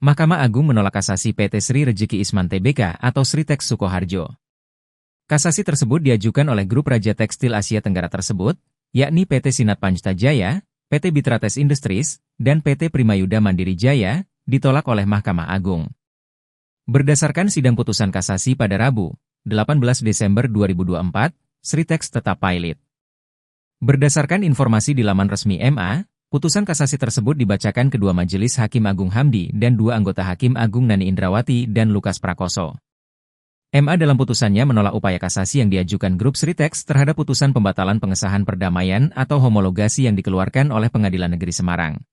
Mahkamah Agung menolak kasasi PT Sri Rejeki Isman Tbk atau Sritex Sukoharjo. Kasasi tersebut diajukan oleh grup Raja Tekstil Asia Tenggara tersebut, yakni PT Sinat Panjta-Jaya, PT Bitrates Industries, dan PT Primayuda Mandiri Jaya, ditolak oleh Mahkamah Agung. Berdasarkan sidang putusan kasasi pada Rabu, 18 Desember 2024, Sritex tetap pilot. Berdasarkan informasi di laman resmi MA, putusan kasasi tersebut dibacakan kedua Majelis Hakim Agung Hamdi dan dua anggota Hakim Agung Nani Indrawati dan Lukas Prakoso. MA dalam putusannya menolak upaya kasasi yang diajukan grup Sritex terhadap putusan pembatalan pengesahan perdamaian atau homologasi yang dikeluarkan oleh Pengadilan Negeri Semarang.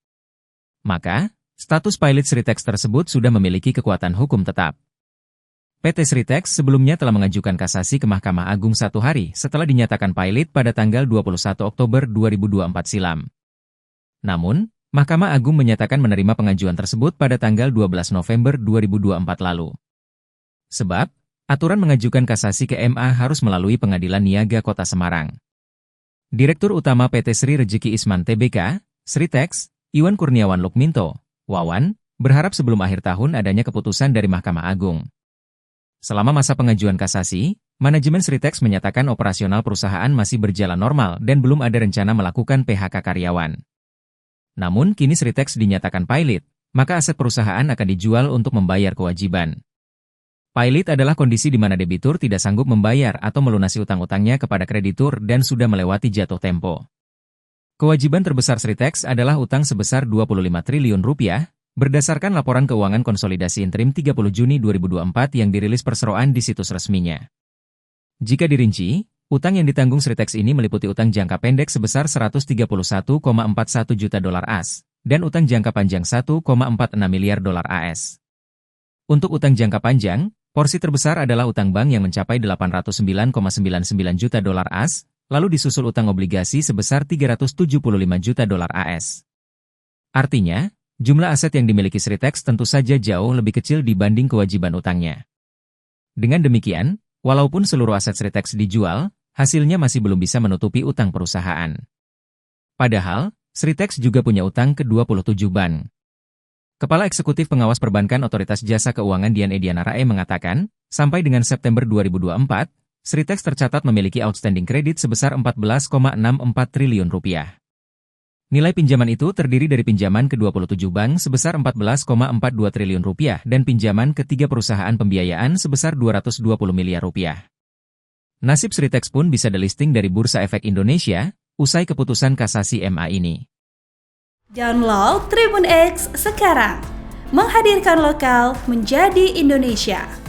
Maka, status pilot Sritex tersebut sudah memiliki kekuatan hukum tetap. PT Sritex sebelumnya telah mengajukan kasasi ke Mahkamah Agung 1 hari setelah dinyatakan pilot pada tanggal 21 Oktober 2024 silam. Namun, Mahkamah Agung menyatakan menerima pengajuan tersebut pada tanggal 12 November 2024 lalu. Sebab, aturan mengajukan kasasi ke MA harus melalui Pengadilan Niaga Kota Semarang. Direktur Utama PT Sri Rejeki Isman Tbk, Sritex, Iwan Kurniawan Lukminto, Wawan, berharap sebelum akhir tahun adanya keputusan dari Mahkamah Agung. Selama masa pengajuan kasasi, manajemen Sritex menyatakan operasional perusahaan masih berjalan normal dan belum ada rencana melakukan PHK karyawan. Namun kini Sritex dinyatakan pilot, maka aset perusahaan akan dijual untuk membayar kewajiban. Pilot adalah kondisi di mana debitur tidak sanggup membayar atau melunasi utang-utangnya kepada kreditur dan sudah melewati jatuh tempo. Kewajiban terbesar Sritex adalah utang sebesar Rp25 triliun, berdasarkan laporan keuangan konsolidasi interim 30 Juni 2024 yang dirilis Perseroan di situs resminya. Jika dirinci, utang yang ditanggung Sritex ini meliputi utang jangka pendek sebesar $131,41 juta AS, dan utang jangka panjang $1,46 miliar AS. Untuk utang jangka panjang, porsi terbesar adalah utang bank yang mencapai $809,99 juta AS, lalu disusul utang obligasi sebesar $375 juta AS. Artinya, jumlah aset yang dimiliki Sritex tentu saja jauh lebih kecil dibanding kewajiban utangnya. Dengan demikian, walaupun seluruh aset Sritex dijual, hasilnya masih belum bisa menutupi utang perusahaan. Padahal, Sritex juga punya utang ke 27 bank. Kepala Eksekutif Pengawas Perbankan Otoritas Jasa Keuangan Dian Ediana Rae mengatakan, sampai dengan September 2024, Sritex tercatat memiliki outstanding kredit sebesar Rp14,64 triliun. Nilai pinjaman itu terdiri dari pinjaman ke 27 bank sebesar Rp14,42 triliun dan pinjaman ke 3 perusahaan pembiayaan sebesar Rp220 miliar. Nasib Sritex pun bisa delisting dari Bursa Efek Indonesia, usai keputusan kasasi MA ini. Download Tribun X sekarang, menghadirkan lokal menjadi Indonesia.